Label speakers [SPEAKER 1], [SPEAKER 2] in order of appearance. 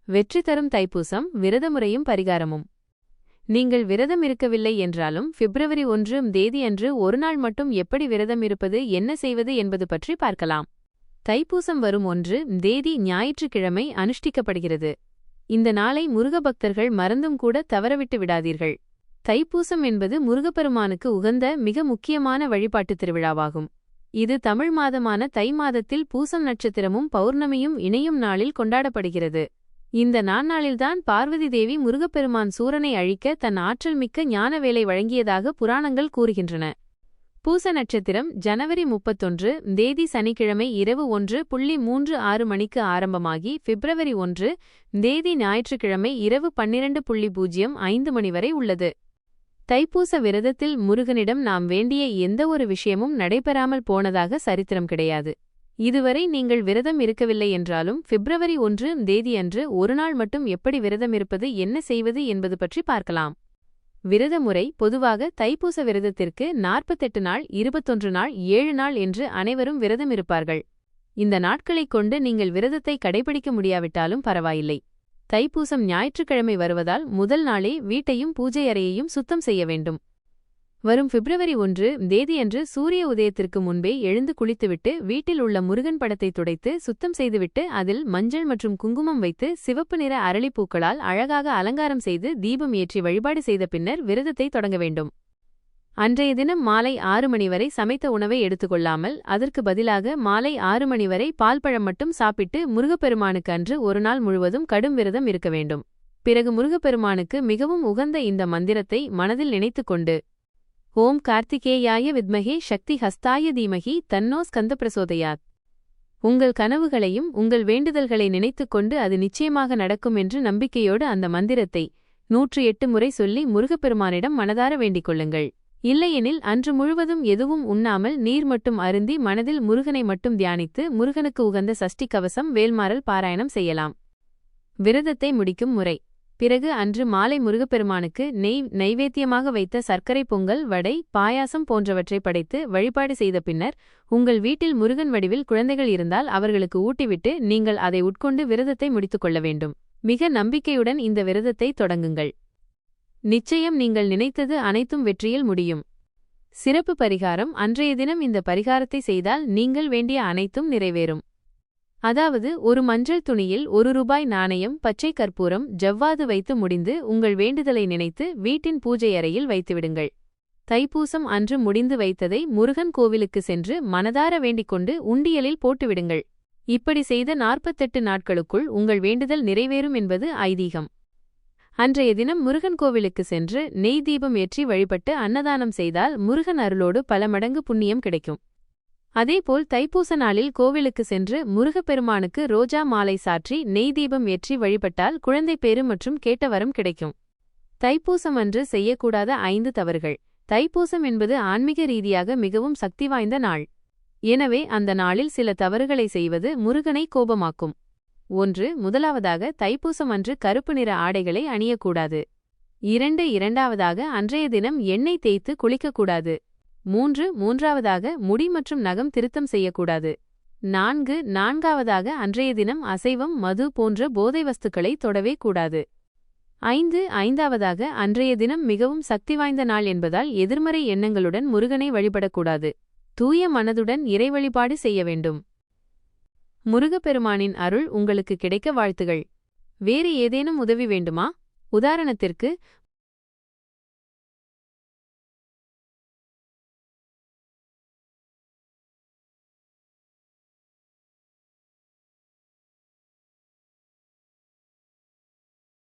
[SPEAKER 1] வெற்றி தரும் தைப்பூசம் விரதமுறையும் பரிகாரமும். நீங்கள் விரதம் இருக்கவில்லை என்றாலும் பிப்ரவரி 1 தேதி அன்று ஒரு நாள் மட்டும் எப்படி விரதம் இருப்பது, என்ன செய்வது என்பது பற்றி பார்க்கலாம். தைப்பூசம் வரும் 1 தேதி ஞாயிற்றுக்கிழமை அனுஷ்டிக்கப்படுகிறது. இந்த நாளை முருக பக்தர்கள் மறந்தும் கூட தவறவிட்டு விடாதீர்கள். தைப்பூசம் என்பது முருகப்பெருமானுக்கு உகந்த மிக முக்கியமான வழிபாட்டுத் திருவிழாவாகும். இது தமிழ் மாதமான தை மாதத்தில் பூசம் நட்சத்திரமும் பௌர்ணமியும் இணையும் நாளில் கொண்டாடப்படுகிறது. இந்த நாளில்தான் பார்வதி தேவி முருகப்பெருமான் சூரனை அழிக்க தன் ஆற்றல் மிக்க ஞான வேலை வழங்கியதாக புராணங்கள் கூறுகின்றன. பூச நட்சத்திரம் ஜனவரி 31 தேதி சனிக்கிழமை இரவு 1:36 மணிக்கு ஆரம்பமாகி பிப்ரவரி 1 தேதி ஞாயிற்றுக்கிழமை இரவு 12:05 மணி வரை உள்ளது. தைப்பூச விரதத்தில் முருகனிடம் நாம் வேண்டிய எந்த ஒரு விஷயமும் நடைபெறாமல் போனதாக சரித்திரம் கிடையாது. இதுவரை நீங்கள் விரதம் இருக்கவில்லை என்றாலும் பிப்ரவரி 1 தேதியன்று ஒரு நாள் மட்டும் எப்படி விரதம் இருப்பது, என்ன செய்வது என்பது பற்றி பார்க்கலாம். விரத முறை பொதுவாக தைப்பூச விரதத்திற்கு 48 நாள், 21 நாள், 7 நாள் என்று அனைவரும் விரதம் இருப்பார்கள். இந்த நாட்களைக் கொண்டு நீங்கள் விரதத்தை கடைபிடிக்க முடியாவிட்டாலும் பரவாயில்லை. தைப்பூசம் ஞாயிற்றுக்கிழமை வருவதால் முதல் நாளே வீட்டையும் பூஜை அறையையும் சுத்தம் செய்ய வேண்டும். வரும் பிப்ரவரி 1 தேதியன்று சூரிய உதயத்திற்கு முன்பே எழுந்து குளித்துவிட்டு வீட்டில் உள்ள முருகன் படத்தை துடைத்து சுத்தம் செய்துவிட்டு அதில் மஞ்சள் மற்றும் குங்குமம் வைத்து சிவப்பு நிற அரளிப்பூக்களால் அழகாக அலங்காரம் செய்து தீபம் ஏற்றி வழிபாடு செய்த பின்னர் விரதத்தை தொடங்க வேண்டும். அன்றைய தினம் மாலை 6 மணி வரை சமைத்த உணவை எடுத்துக்கொள்ளாமல் அதற்கு பதிலாக மாலை 6 மணி வரை பால்பழம் மட்டும் சாப்பிட்டு முருகப்பெருமானுக்கு அன்று ஒரு நாள் முழுவதும் கடும் விரதம் இருக்க வேண்டும். பிறகு முருகப்பெருமானுக்கு மிகவும் உகந்த இந்த மந்திரத்தை மனதில் நினைத்துக்கொண்டு ஓம் கார்த்திகேயாய வித்மகே சக்தி ஹஸ்தாய தீமகி தன்னோ ஸ்கந்த பிரசோதயாத். உங்கள் கனவுகளையும் உங்கள் வேண்டுதல்களை நினைத்துக்கொண்டு அது நிச்சயமாக நடக்கும் என்று நம்பிக்கையோடு அந்த மந்திரத்தை 108 முறை சொல்லி முருகப்பெருமானிடம் மனதார வேண்டிக் கொள்ளுங்கள். இல்லையெனில் அன்று முழுவதும் எதுவும் உண்ணாமல் நீர் மட்டும் அருந்தி மனதில் முருகனை மட்டும் தியானித்து முருகனுக்கு உகந்த சஷ்டி கவசம் வேல்மாறல் பாராயணம் செய்யலாம். விரதத்தை முடிக்கும் முறை. பிறகு அன்று மாலை முருகப்பெருமானுக்கு நைவேத்தியமாக வைத்த சர்க்கரை பொங்கல், வடை, பாயாசம் போன்றவற்றை படைத்து வழிபாடு செய்த பின்னர் உங்கள் வீட்டில் முருகன் வடிவில் குழந்தைகள் இருந்தால் அவர்களுக்கு ஊட்டிவிட்டு நீங்கள் அதை உட்கொண்டு விரதத்தை முடித்துக்கொள்ள வேண்டும். மிக நம்பிக்கையுடன் இந்த விரதத்தை தொடங்குங்கள். நிச்சயம் நீங்கள் நினைத்தது அனைத்தும் வெற்றியில் முடியும். சிறப்பு பரிகாரம். அன்றைய தினம் இந்த பரிகாரத்தை செய்தால் நீங்கள் வேண்டிய அனைத்தும் நிறைவேறும். அதாவது ஒரு மஞ்சள் துணியில் ₹1 நாணயம், பச்சை கற்பூரம், ஜவ்வாது வைத்து முடிந்து உங்கள் வேண்டுதலை நினைத்து வீட்டின் பூஜை அறையில் வைத்துவிடுங்கள். தைப்பூசம் அன்று முடிந்து வைத்ததை முருகன் கோவிலுக்கு சென்று மனதார வேண்டிக்கொண்டு உண்டியலில் போட்டுவிடுங்கள். இப்படி செய்த 48 நாட்களுக்குள் உங்கள் வேண்டுதல் நிறைவேறும் என்பது ஐதீகம். அன்றைய தினம் முருகன் கோவிலுக்கு சென்று நெய் தீபம் ஏற்றி வழிபட்டு அன்னதானம் செய்தால் முருகன் அருளோடு பல மடங்கு புண்ணியம் கிடைக்கும். அதேபோல் தைப்பூச நாளில் கோவிலுக்கு சென்று முருகப்பெருமானுக்கு ரோஜா மாலை சாற்றி நெய் தீபம் ஏற்றி வழிபட்டால் குழந்தை பேறு மற்றும் கேட்ட வரம் கிடைக்கும். தைப்பூசம் அன்று செய்யக்கூடாத 5 தவறுகள். தைப்பூசம் என்பது ஆன்மீக ரீதியாக மிகவும் சக்தி வாய்ந்த நாள். எனவே அந்த நாளில் சில தவறுகளை செய்வது முருகனை கோபமாக்கும். 1. முதலாவதாக தைப்பூசம் அன்று கருப்பு நிற ஆடைகளை அணியக்கூடாது. 2. இரண்டாவதாக அன்றைய தினம் எண்ணெய் தேய்த்து குளிக்கக்கூடாது. 3. மூன்றாவதாக முடி மற்றும் நகம் திருத்தம் செய்யக்கூடாது. 4. நான்காவதாக அன்றைய தினம் அசைவம், மது போன்ற போதை வஸ்துக்களை தொடவே கூடாது. 5. ஐந்தாவதாக அன்றைய தினம் மிகவும் சக்தி வாய்ந்த நாள் என்பதால் எதிர்மறை எண்ணங்களுடன் முருகனை வழிபடக்கூடாது. தூய மனதுடன் இறை வழிபாடு செய்ய வேண்டும். முருகப்பெருமானின் அருள் உங்களுக்கு கிடைக்க வாழ்த்துகள். வேறு ஏதேனும் உதவி வேண்டுமா? உதாரணத்திற்கு